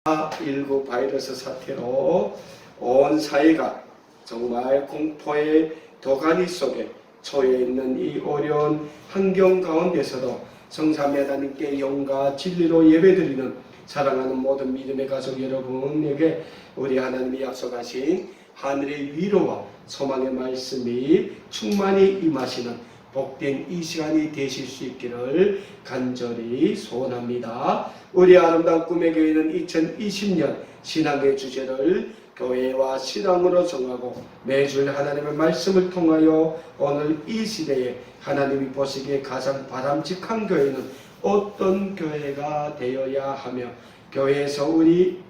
코로나19 바이러스 사태로 온 사회가 정말 공포의 도가니 속에 처해 있는 이 어려운 환경 가운데서도 성삼위 하나님께 영과 진리로 예배드리는 사랑하는 모든 믿음의 가족 여러분에게 우리 하나님이 약속하신 하늘의 위로와 소망의 말씀이 충만히 임하시는 복된 이 시간이 되실 수 있기를 간절히 소원합니다. 우리 아름다운 꿈의 교회는 2020년 신앙의 주제를 교회와 신앙으로 정하고 매주 하나님의 말씀을 통하여 오늘 이 시대에 하나님이 보시기에 가장 바람직한 교회는 어떤 교회가 되어야 하며 교회에서 우리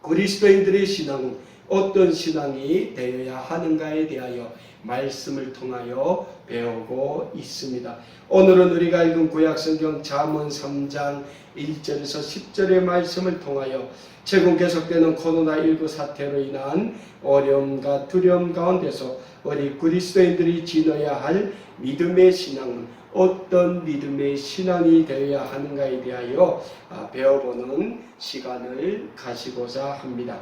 그리스도인들의 신앙은 어떤 신앙이 되어야 하는가에 대하여 말씀을 통하여 배우고 있습니다. 오늘은 우리가 읽은 구약성경 잠언 3장 1절에서 10절의 말씀을 통하여 최근 계속되는 코로나19 사태로 인한 어려움과 두려움 가운데서 우리 그리스도인들이 지녀야 할 믿음의 신앙은 어떤 믿음의 신앙이 되어야 하는가에 대하여 배워보는 시간을 가지고자 합니다.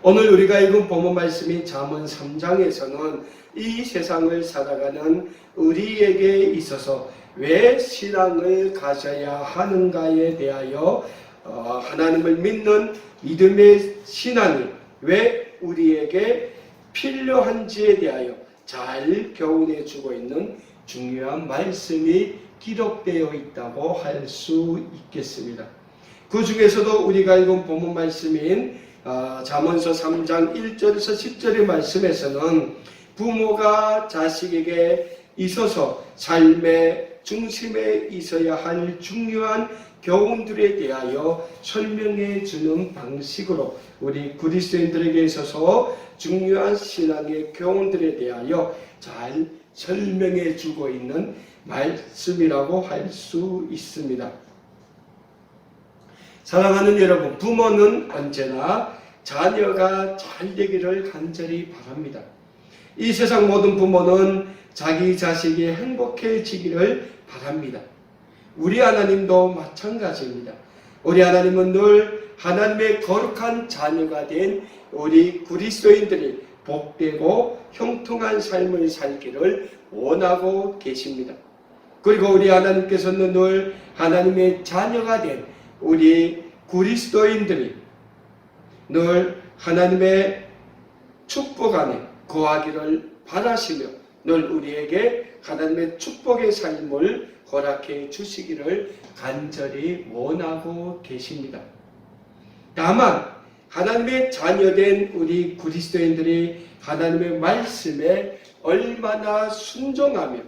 오늘 우리가 읽은 본문 말씀인 잠언 3장에서는 이 세상을 살아가는 우리에게 있어서 왜 신앙을 가져야 하는가에 대하여 하나님을 믿는 믿음의 신앙이 왜 우리에게 필요한지에 대하여 잘 교훈해 주고 있는 중요한 말씀이 기록되어 있다고 할 수 있겠습니다. 그 중에서도 우리가 읽은 본문 말씀인 잠언서 3장 1절에서 10절의 말씀에서는 부모가 자식에게 있어서 삶의 중심에 있어야 할 중요한 교훈들에 대하여 설명해 주는 방식으로 우리 그리스도인들에게 있어서 중요한 신앙의 교훈들에 대하여 잘 설명해 주고 있는 말씀이라고 할 수 있습니다. 사랑하는 여러분, 부모는 언제나 자녀가 잘 되기를 간절히 바랍니다. 이 세상 모든 부모는 자기 자식이 행복해지기를 바랍니다. 우리 하나님도 마찬가지입니다. 우리 하나님은 늘 하나님의 거룩한 자녀가 된 우리 그리스도인들이 복되고 형통한 삶을 살기를 원하고 계십니다. 그리고 우리 하나님께서는 늘 하나님의 자녀가 된 우리 그리스도인들이 늘 하나님의 축복 안에 거하기를 바라시며 늘 우리에게 하나님의 축복의 삶을 허락해 주시기를 간절히 원하고 계십니다. 다만 하나님의 자녀된 우리 그리스도인들이 하나님의 말씀에 얼마나 순종하며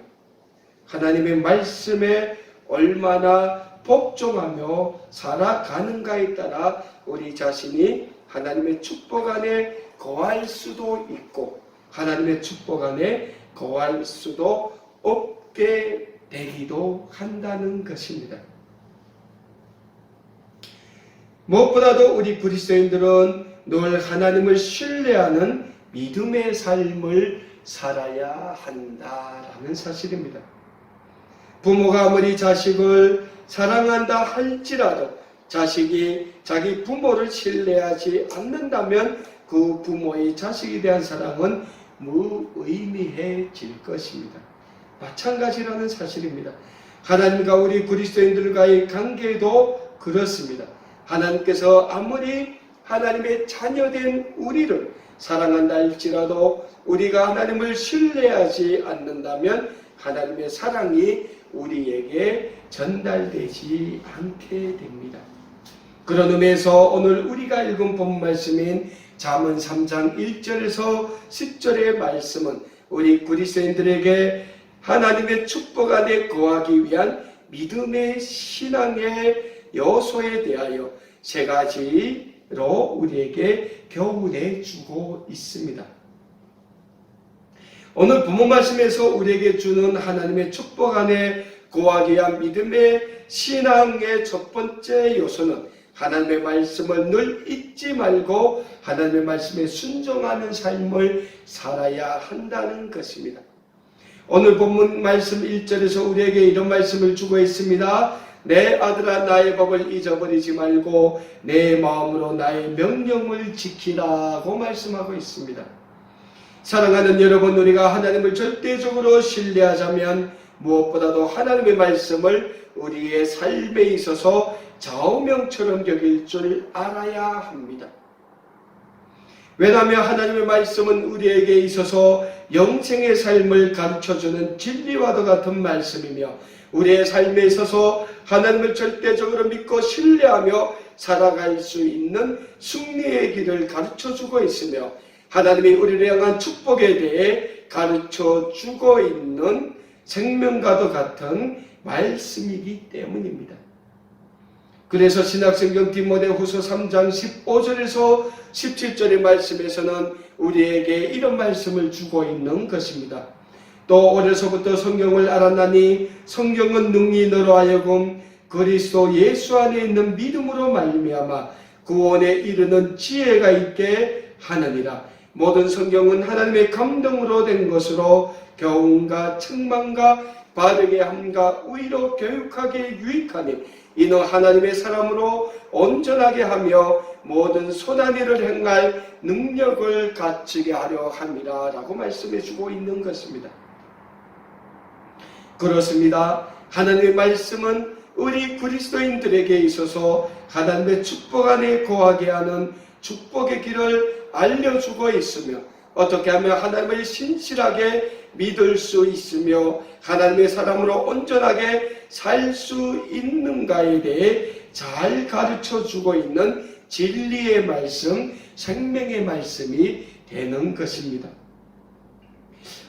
하나님의 말씀에 얼마나 복종하며 살아가는가에 따라 우리 자신이 하나님의 축복 안에 거할 수도 있고 하나님의 축복 안에 거할 수도 없게 되기도 한다는 것입니다. 무엇보다도 우리 그리스도인들은 늘 하나님을 신뢰하는 믿음의 삶을 살아야 한다라는 사실입니다. 부모가 아무리 자식을 사랑한다 할지라도 자식이 자기 부모를 신뢰하지 않는다면 그 부모의 자식에 대한 사랑은 무의미해질 것입니다. 마찬가지라는 사실입니다. 하나님과 우리 그리스도인들과의 관계도 그렇습니다. 하나님께서 아무리 하나님의 자녀된 우리를 사랑한다 할지라도 우리가 하나님을 신뢰하지 않는다면 하나님의 사랑이 우리에게 전달되지 않게 됩니다. 그런 의미에서 오늘 우리가 읽은 본 말씀인 잠언 3장 1절에서 10절의 말씀은 우리 그리스도인들에게 하나님의 축복 안에 거하기 위한 믿음의 신앙의 요소에 대하여 세 가지로 우리에게 교훈해 주고 있습니다. 오늘 본문 말씀에서 우리에게 주는 하나님의 축복 안에 거하기 위한 믿음의 신앙의 첫 번째 요소는 하나님의 말씀을 늘 잊지 말고 하나님의 말씀에 순종하는 삶을 살아야 한다는 것입니다. 오늘 본문 말씀 1절에서 우리에게 이런 말씀을 주고 있습니다. 내 아들아 나의 법을 잊어버리지 말고 내 마음으로 나의 명령을 지키라고 말씀하고 있습니다. 사랑하는 여러분, 우리가 하나님을 절대적으로 신뢰하자면 무엇보다도 하나님의 말씀을 우리의 삶에 있어서 좌우명처럼 여길 줄 알아야 합니다. 왜냐하면 하나님의 말씀은 우리에게 있어서 영생의 삶을 가르쳐주는 진리와도 같은 말씀이며 우리의 삶에 있어서 하나님을 절대적으로 믿고 신뢰하며 살아갈 수 있는 승리의 길을 가르쳐주고 있으며 하나님이 우리를 향한 축복에 대해 가르쳐주고 있는 생명과도 같은 말씀이기 때문입니다. 그래서 신약성경 디모데후서 3장 15절에서 17절의 말씀에서는 우리에게 이런 말씀을 주고 있는 것입니다. 또 어려서부터 성경을 알았나니 성경은 능히 너로 하여금 그리스도 예수 안에 있는 믿음으로 말미암아 구원에 이르는 지혜가 있게 하느니라. 모든 성경은 하나님의 감동으로 된 것으로 교훈과 책망과 바르게 함과 의로 교육하기에 유익하니 이는 하나님의 사람으로 온전하게 하며 모든 선한 일을 행할 능력을 갖추게 하려 함이라 라고 말씀해 주고 있는 것입니다. 그렇습니다. 하나님의 말씀은 우리 그리스도인들에게 있어서 하나님의 축복 안에 거하게 하는 축복의 길을 알려주고 있으며 어떻게 하면 하나님을 신실하게 믿을 수 있으며 하나님의 사람으로 온전하게 살 수 있는가에 대해 잘 가르쳐주고 있는 진리의 말씀, 생명의 말씀이 되는 것입니다.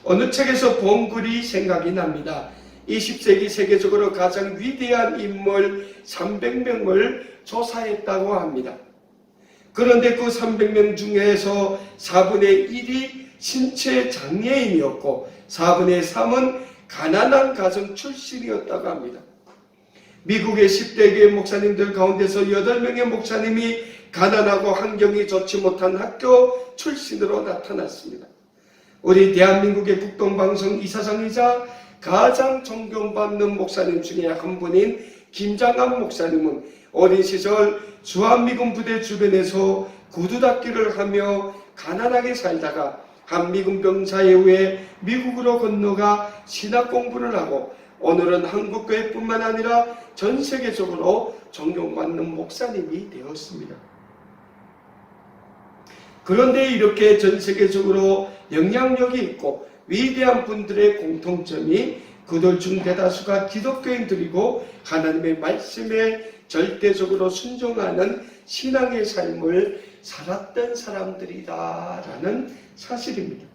어느 책에서 본 글이 생각이 납니다. 20세기 세계적으로 가장 위대한 인물 300명을 조사했다고 합니다. 그런데 그 300명 중에서 4분의 1이 신체 장애인이었고 4분의 3은 가난한 가정 출신이었다고 합니다. 미국의 10대 교회 목사님들 가운데서 8명의 목사님이 가난하고 환경이 좋지 못한 학교 출신으로 나타났습니다. 우리 대한민국의 국동방송 이사장이자 가장 존경받는 목사님 중에 한 분인 김장한 목사님은 어린 시절 주한미군 부대 주변에서 구두닦기를 하며 가난하게 살다가 한 미군 병사에 의해 미국으로 건너가 신학 공부를 하고 오늘은 한국교회뿐만 아니라 전 세계적으로 존경받는 목사님이 되었습니다. 그런데 이렇게 전 세계적으로 영향력이 있고 위대한 분들의 공통점이 그들 중 대다수가 기독교인들이고 하나님의 말씀에 절대적으로 순종하는 신앙의 삶을 살았던 사람들이다라는 사실입니다.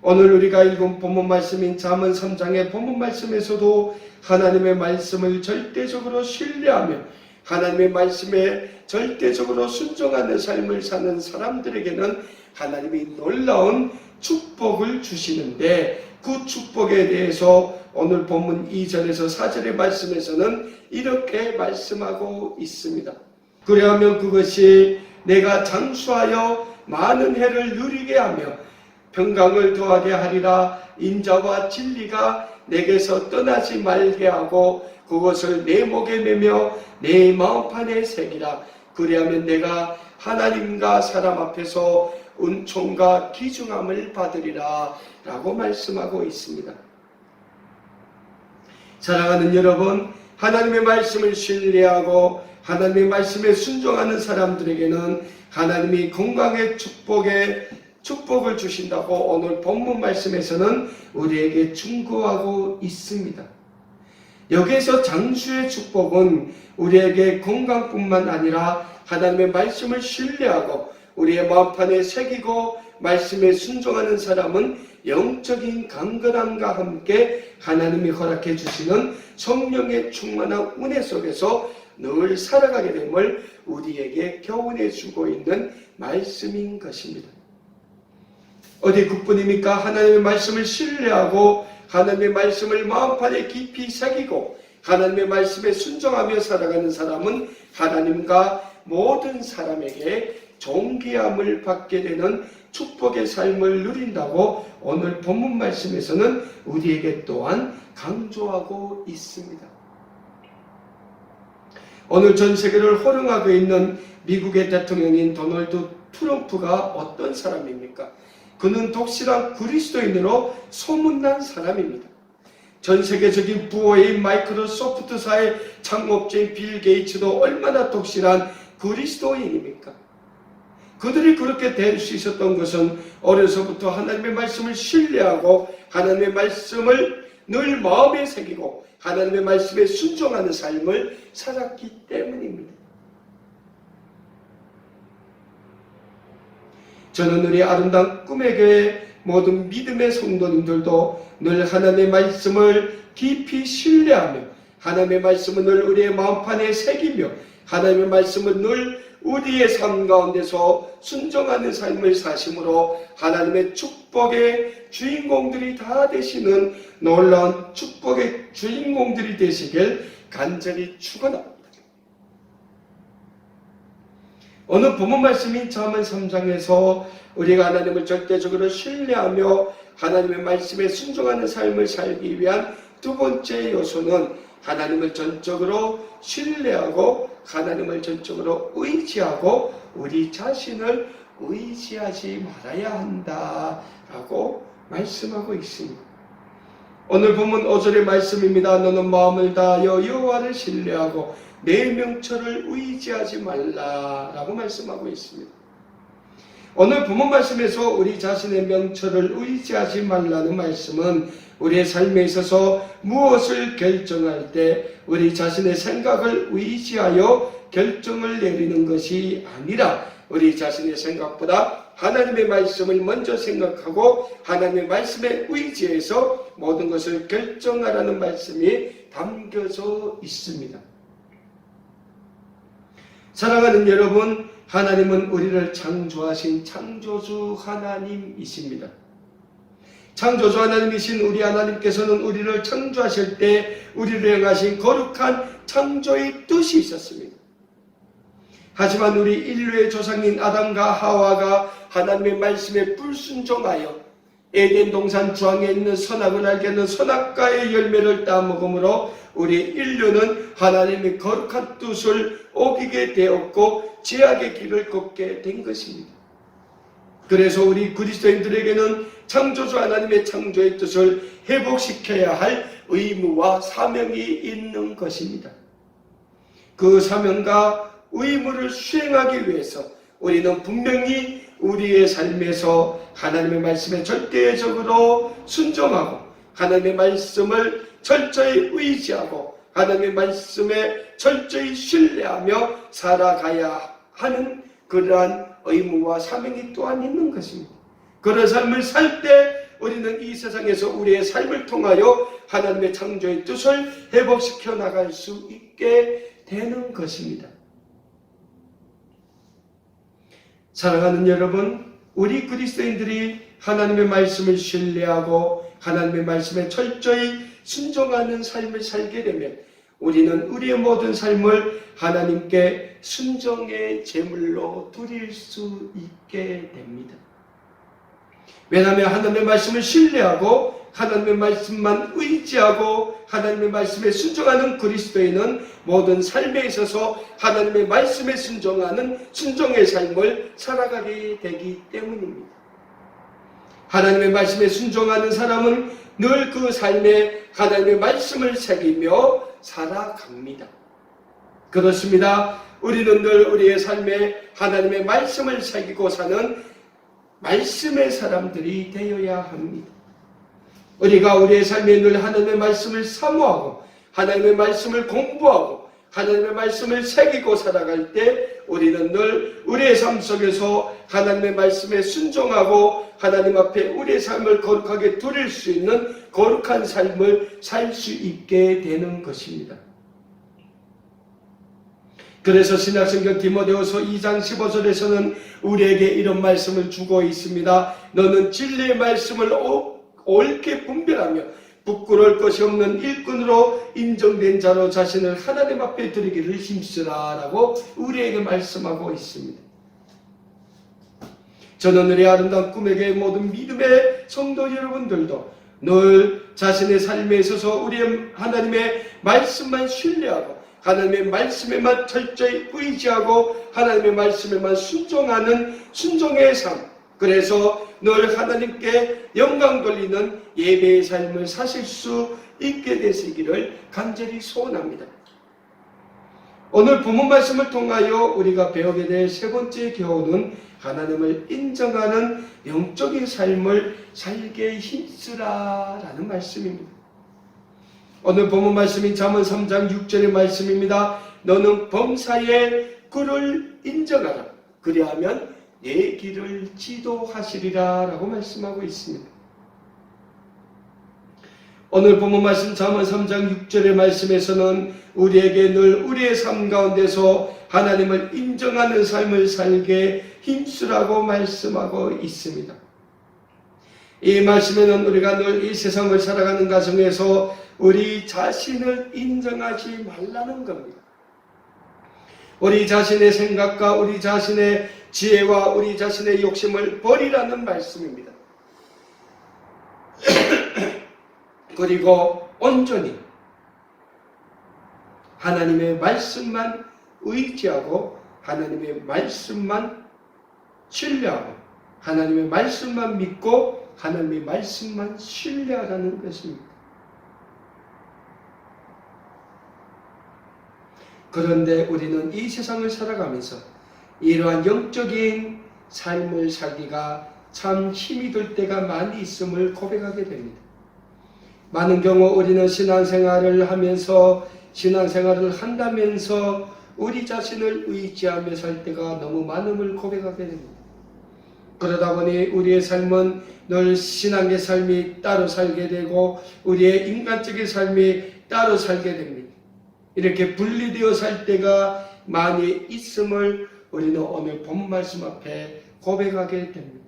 오늘 우리가 읽은 본문 말씀인 잠언 3장의 본문 말씀에서도 하나님의 말씀을 절대적으로 신뢰하며 하나님의 말씀에 절대적으로 순종하는 삶을 사는 사람들에게는 하나님이 놀라운 축복을 주시는데 그 축복에 대해서 오늘 본문 2절에서 4절의 말씀에서는 이렇게 말씀하고 있습니다. 그리하면 그것이 내가 장수하여 많은 해를 누리게 하며 평강을 더하게 하리라. 인자와 진리가 내게서 떠나지 말게 하고 그것을 내 목에 매며 내 마음판에 새기라. 그리하면 내가 하나님과 사람 앞에서 은총과 기중함을 받으리라 라고 말씀하고 있습니다. 사랑하는 여러분, 하나님의 말씀을 신뢰하고 하나님의 말씀에 순종하는 사람들에게는 하나님이 건강의 축복을 주신다고 오늘 본문 말씀에서는 우리에게 충고하고 있습니다. 여기에서 장수의 축복은 우리에게 건강뿐만 아니라 하나님의 말씀을 신뢰하고 우리의 마음판에 새기고 말씀에 순종하는 사람은 영적인 강건함과 함께 하나님이 허락해 주시는 성령의 충만한 은혜 속에서 늘 살아가게 됨을 우리에게 교훈해 주고 있는 말씀인 것입니다. 어디 그뿐입니까? 하나님의 말씀을 신뢰하고 하나님의 말씀을 마음판에 깊이 새기고 하나님의 말씀에 순종하며 살아가는 사람은 하나님과 모든 사람에게 존귀함을 받게 되는 축복의 삶을 누린다고 오늘 본문 말씀에서는 우리에게 또한 강조하고 있습니다. 오늘 전 세계를 호령하고 있는 미국의 대통령인 도널드 트럼프가 어떤 사람입니까? 그는 독실한 그리스도인으로 소문난 사람입니다. 전 세계적인 부호인 마이크로소프트사의 창업주인 빌 게이츠도 얼마나 독실한 그리스도인입니까? 그들이 그렇게 될 수 있었던 것은 어려서부터 하나님의 말씀을 신뢰하고 하나님의 말씀을 늘 마음에 새기고 하나님의 말씀에 순종하는 삶을 살았기 때문입니다. 저는 우리 아름다운 꿈의 교회 모든 믿음의 성도님들도 늘 하나님의 말씀을 깊이 신뢰하며 하나님의 말씀을 늘 우리의 마음판에 새기며 하나님의 말씀을 늘 우리의 삶 가운데서 순종하는 삶을 사심으로 하나님의 축복의 주인공들이 다 되시는 놀라운 축복의 주인공들이 되시길 간절히 축원합니다. 오늘 본문 말씀인 잠언 3장에서 우리가 하나님을 절대적으로 신뢰하며 하나님의 말씀에 순종하는 삶을 살기 위한 두 번째 요소는 하나님을 전적으로 신뢰하고 하나님을 전적으로 의지하고 우리 자신을 의지하지 말아야 한다라고 말씀하고 있습니다. 오늘 본문 5절의 말씀입니다. 너는 마음을 다하여 여호와를 신뢰하고 내 명철을 의지하지 말라라고 말씀하고 있습니다. 오늘 본문 말씀에서 우리 자신의 명철을 의지하지 말라는 말씀은 우리의 삶에 있어서 무엇을 결정할 때 우리 자신의 생각을 의지하여 결정을 내리는 것이 아니라 우리 자신의 생각보다 하나님의 말씀을 먼저 생각하고 하나님의 말씀에 의지해서 모든 것을 결정하라는 말씀이 담겨져 있습니다. 사랑하는 여러분, 하나님은 우리를 창조하신 창조주 하나님이십니다. 창조주 하나님이신 우리 하나님께서는 우리를 창조하실 때 우리를 향하신 거룩한 창조의 뜻이 있었습니다. 하지만 우리 인류의 조상인 아담과 하와가 하나님의 말씀에 불순종하여 에덴 동산 주황에 있는 선악을 알게 하는 선악과의 열매를 따먹음으로 우리 인류는 하나님의 거룩한 뜻을 어기게 되었고 죄악의 길을 걷게 된 것입니다. 그래서 우리 그리스도인들에게는 창조주 하나님의 창조의 뜻을 회복시켜야 할 의무와 사명이 있는 것입니다. 그 사명과 의무를 수행하기 위해서 우리는 분명히 우리의 삶에서 하나님의 말씀에 절대적으로 순종하고 하나님의 말씀을 철저히 의지하고 하나님의 말씀에 철저히 신뢰하며 살아가야 하는 그러한 의무와 사명이 또한 있는 것입니다. 그런 삶을 살 때 우리는 이 세상에서 우리의 삶을 통하여 하나님의 창조의 뜻을 회복시켜 나갈 수 있게 되는 것입니다. 사랑하는 여러분, 우리 그리스도인들이 하나님의 말씀을 신뢰하고 하나님의 말씀에 철저히 순종하는 삶을 살게 되면 우리는 우리의 모든 삶을 하나님께 순종의 제물로 드릴 수 있게 됩니다. 왜냐하면 하나님의 말씀을 신뢰하고 하나님의 말씀만 의지하고 하나님의 말씀에 순종하는 그리스도인은 모든 삶에 있어서 하나님의 말씀에 순종하는 순종의 삶을 살아가게 되기 때문입니다. 하나님의 말씀에 순종하는 사람은 늘 그 삶에 하나님의 말씀을 새기며 살아갑니다. 그렇습니다. 우리는 늘 우리의 삶에 하나님의 말씀을 새기고 사는 말씀의 사람들이 되어야 합니다. 우리가 우리의 삶에 늘 하나님의 말씀을 사모하고 하나님의 말씀을 공부하고 하나님의 말씀을 새기고 살아갈 때 우리는 늘 우리의 삶 속에서 하나님의 말씀에 순종하고 하나님 앞에 우리의 삶을 거룩하게 드릴 수 있는 거룩한 삶을 살 수 있게 되는 것입니다. 그래서 신약성경 디모데후서 2장 15절에서는 우리에게 이런 말씀을 주고 있습니다. 너는 진리의 말씀을 옳게 분별하며 부끄러울 것이 없는 일꾼으로 인정된 자로 자신을 하나님 앞에 드리기를 힘쓰라 라고 우리에게 말씀하고 있습니다. 저는 우리 아름다운 꿈의 교회 모든 믿음의 성도 여러분들도 늘 자신의 삶에 있어서 우리의 하나님의 말씀만 신뢰하고 하나님의 말씀에만 철저히 의지하고 하나님의 말씀에만 순종하는 순종의 삶, 그래서 늘 하나님께 영광 돌리는 예배의 삶을 사실 수 있게 되시기를 간절히 소원합니다. 오늘 본문 말씀을 통하여 우리가 배우게 될 세 번째 교훈은 하나님을 인정하는 영적인 삶을 살게 힘쓰라라는 말씀입니다. 오늘 본문 말씀이 잠언 3장 6절의 말씀입니다. 너는 범사에 그를 인정하라. 그리하면 내 길을 지도하시리라 라고 말씀하고 있습니다. 오늘 본문 말씀 잠언 3장 6절의 말씀에서는 우리에게 늘 우리의 삶 가운데서 하나님을 인정하는 삶을 살게 힘쓰라고 말씀하고 있습니다. 이 말씀에는 우리가 늘 이 세상을 살아가는 과정에서 우리 자신을 인정하지 말라는 겁니다. 우리 자신의 생각과 우리 자신의 지혜와 우리 자신의 욕심을 버리라는 말씀입니다. 그리고 온전히 하나님의 말씀만 의지하고 하나님의 말씀만 신뢰하고 하나님의 말씀만 믿고 하나님의 말씀만 신뢰하라는 것입니다. 그런데 우리는 이 세상을 살아가면서 이러한 영적인 삶을 살기가 참 힘이 들 때가 많이 있음을 고백하게 됩니다. 많은 경우 우리는 신앙생활을 하면서 신앙생활을 한다면서 우리 자신을 의지하며 살 때가 너무 많음을 고백하게 됩니다. 그러다 보니 우리의 삶은 늘 신앙의 삶이 따로 살게 되고 우리의 인간적인 삶이 따로 살게 됩니다. 이렇게 분리되어 살 때가 많이 있음을 우리는 오늘 본 말씀 앞에 고백하게 됩니다.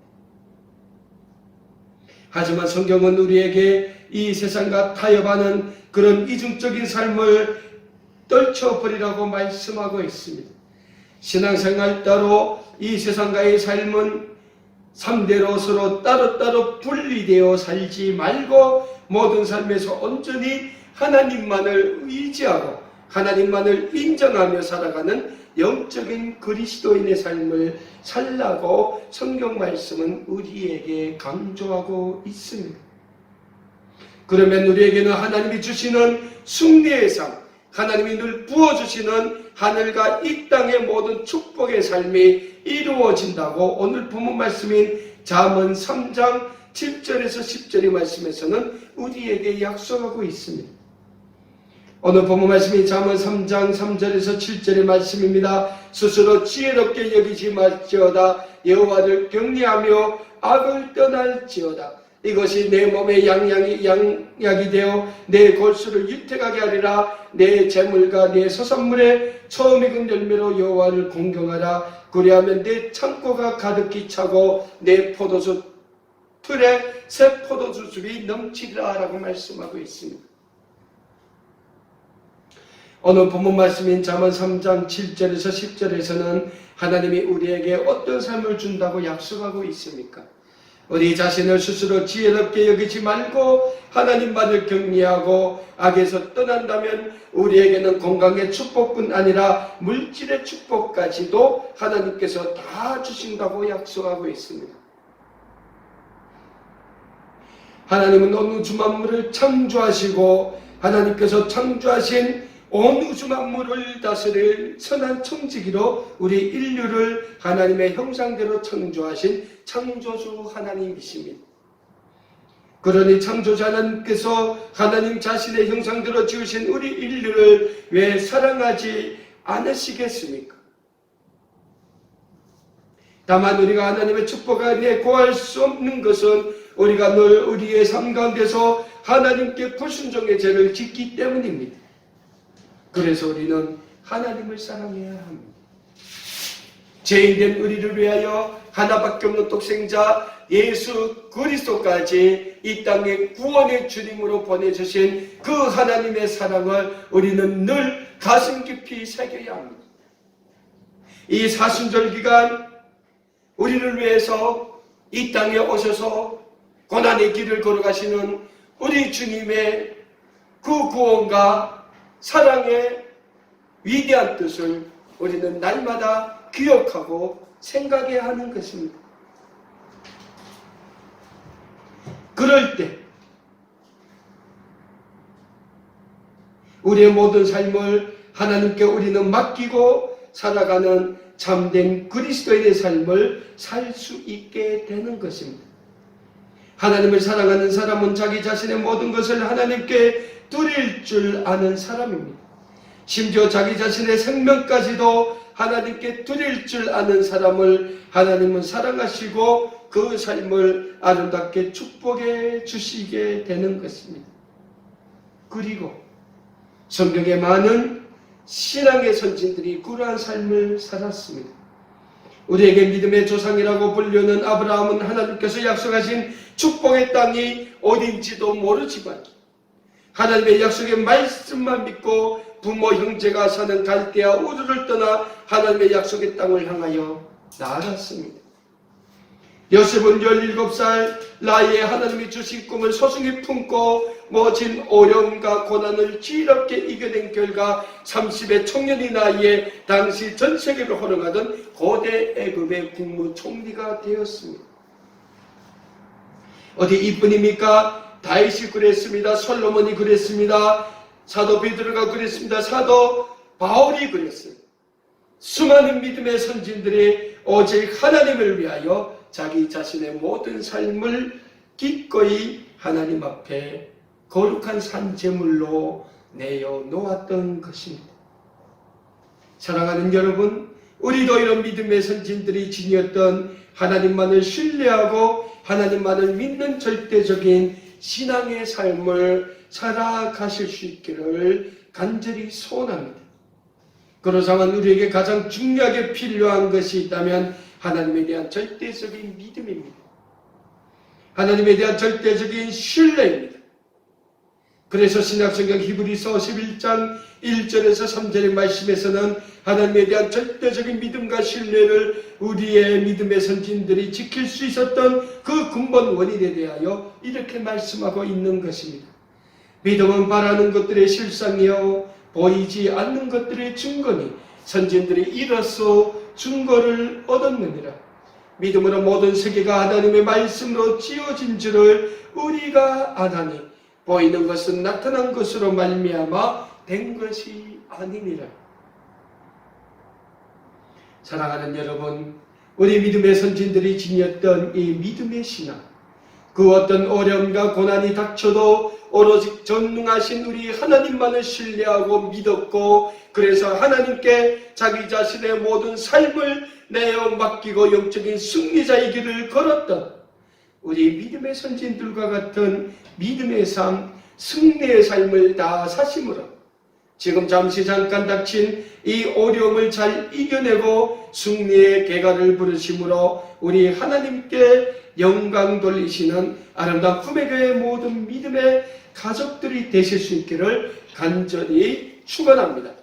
하지만 성경은 우리에게 이 세상과 타협하는 그런 이중적인 삶을 떨쳐버리라고 말씀하고 있습니다. 신앙생활 따로 이 세상과의 삶은 3대로 서로 따로따로 분리되어 살지 말고 모든 삶에서 온전히 하나님만을 의지하고 하나님만을 인정하며 살아가는 영적인 그리스도인의 삶을 살라고 성경 말씀은 우리에게 강조하고 있습니다. 그러면 우리에게는 하나님이 주시는 승리의 삶, 하나님이 늘 부어주시는 하늘과 이 땅의 모든 축복의 삶이 이루어진다고 오늘 본문 말씀인 잠언 3장 7절에서 10절의 말씀에서는 우리에게 약속하고 있습니다. 오늘 본문 말씀이 잠언 3장 3절에서 7절의 말씀입니다. 스스로 지혜롭게 여기지 말지어다. 여호와를 경외하며 악을 떠날지어다. 이것이 내 몸에 양약이 되어 내 골수를 유택하게 하리라. 내 재물과 내 소산물에 처음 익은 열매로 여호와를 공경하라. 그리하면 내 창고가 가득히 차고 내 포도주 틀에 새 포도주즙이 넘치리라 라고 말씀하고 있습니다. 오늘 본문 말씀인 잠언 3장 7절에서 10절에서는 하나님이 우리에게 어떤 삶을 준다고 약속하고 있습니까? 우리 자신을 스스로 지혜롭게 여기지 말고 하나님만을 경외하고 악에서 떠난다면 우리에게는 건강의 축복뿐 아니라 물질의 축복까지도 하나님께서 다 주신다고 약속하고 있습니다. 하나님은 온 우주 만물을 창조하시고 하나님께서 창조하신 온 우주 만물을 다스릴 선한 청지기로 우리 인류를 하나님의 형상대로 창조하신 창조주 하나님이십니다. 그러니 창조자 하나님께서 하나님 자신의 형상대로 지으신 우리 인류를 왜 사랑하지 않으시겠습니까? 다만 우리가 하나님의 축복 안에 구할 수 없는 것은 우리가 늘 우리의 삶 가운데서 하나님께 불순종의 죄를 짓기 때문입니다. 그래서 우리는 하나님을 사랑해야 합니다. 죄인된 우리를 위하여 하나밖에 없는 독생자 예수 그리스도까지 이 땅에 구원의 주님으로 보내주신 그 하나님의 사랑을 우리는 늘 가슴 깊이 새겨야 합니다. 이 사순절 기간 우리를 위해서 이 땅에 오셔서 고난의 길을 걸어가시는 우리 주님의 그 구원과 사랑의 위대한 뜻을 우리는 날마다 기억하고 생각해야 하는 것입니다. 그럴 때 우리의 모든 삶을 하나님께 우리는 맡기고 살아가는 참된 그리스도인의 삶을 살 수 있게 되는 것입니다. 하나님을 사랑하는 사람은 자기 자신의 모든 것을 하나님께 드릴 줄 아는 사람입니다. 심지어 자기 자신의 생명까지도 하나님께 드릴 줄 아는 사람을 하나님은 사랑하시고 그 삶을 아름답게 축복해 주시게 되는 것입니다. 그리고 성경에 많은 신앙의 선진들이 그러한 삶을 살았습니다. 우리에게 믿음의 조상이라고 불리는 아브라함은 하나님께서 약속하신 축복의 땅이 어딘지도 모르지만 하나님의 약속의 말씀만 믿고 부모 형제가 사는 갈대아 우르를 떠나 하나님의 약속의 땅을 향하여 나아갔습니다. 요셉은 17살 나이에 하나님이 주신 꿈을 소중히 품고 모진 어려움과 고난을 지혜롭게 이겨낸 결과 30의 청년의 나이에 당시 전 세계를 호령하던 고대 애굽의 국무총리가 되었습니다. 어디 이뿐입니까? 다윗이 그랬습니다. 솔로몬이 그랬습니다. 사도 베드로가 그랬습니다. 사도 바울이 그랬습니다. 수많은 믿음의 선진들이 오직 하나님을 위하여 자기 자신의 모든 삶을 기꺼이 하나님 앞에 거룩한 산제물로 내어 놓았던 것입니다. 사랑하는 여러분, 우리도 이런 믿음의 선진들이 지녔던 하나님만을 신뢰하고 하나님만을 믿는 절대적인 신앙의 삶을 살아가실 수 있기를 간절히 소원합니다. 그렇다면 우리에게 가장 중요하게 필요한 것이 있다면 하나님에 대한 절대적인 믿음입니다. 하나님에 대한 절대적인 신뢰입니다. 그래서 신약성경 히브리서 11장 1절에서 3절의 말씀에서는 하나님에 대한 절대적인 믿음과 신뢰를 우리의 믿음의 선진들이 지킬 수 있었던 그 근본 원인에 대하여 이렇게 말씀하고 있는 것입니다. 믿음은 바라는 것들의 실상이요 보이지 않는 것들의 증거니 선진들이 이로써 증거를 얻었느니라. 믿음으로 모든 세계가 하나님의 말씀으로 지어진 줄을 우리가 아나니 보이는 것은 나타난 것으로 말미암아 된 것이 아니니라. 사랑하는 여러분, 우리 믿음의 선진들이 지녔던 이 믿음의 신앙, 그 어떤 어려움과 고난이 닥쳐도 오로지 전능하신 우리 하나님만을 신뢰하고 믿었고, 그래서 하나님께 자기 자신의 모든 삶을 내어 맡기고 영적인 승리자의 길을 걸었던 우리 믿음의 선진들과 같은 믿음의 삶, 승리의 삶을 다 사심으로 지금 잠깐 닥친 이 어려움을 잘 이겨내고 승리의 개가를 부르심으로 우리 하나님께 영광 돌리시는 아름다운 품에교의 모든 믿음의 가족들이 되실 수 있기를 간절히 축원합니다.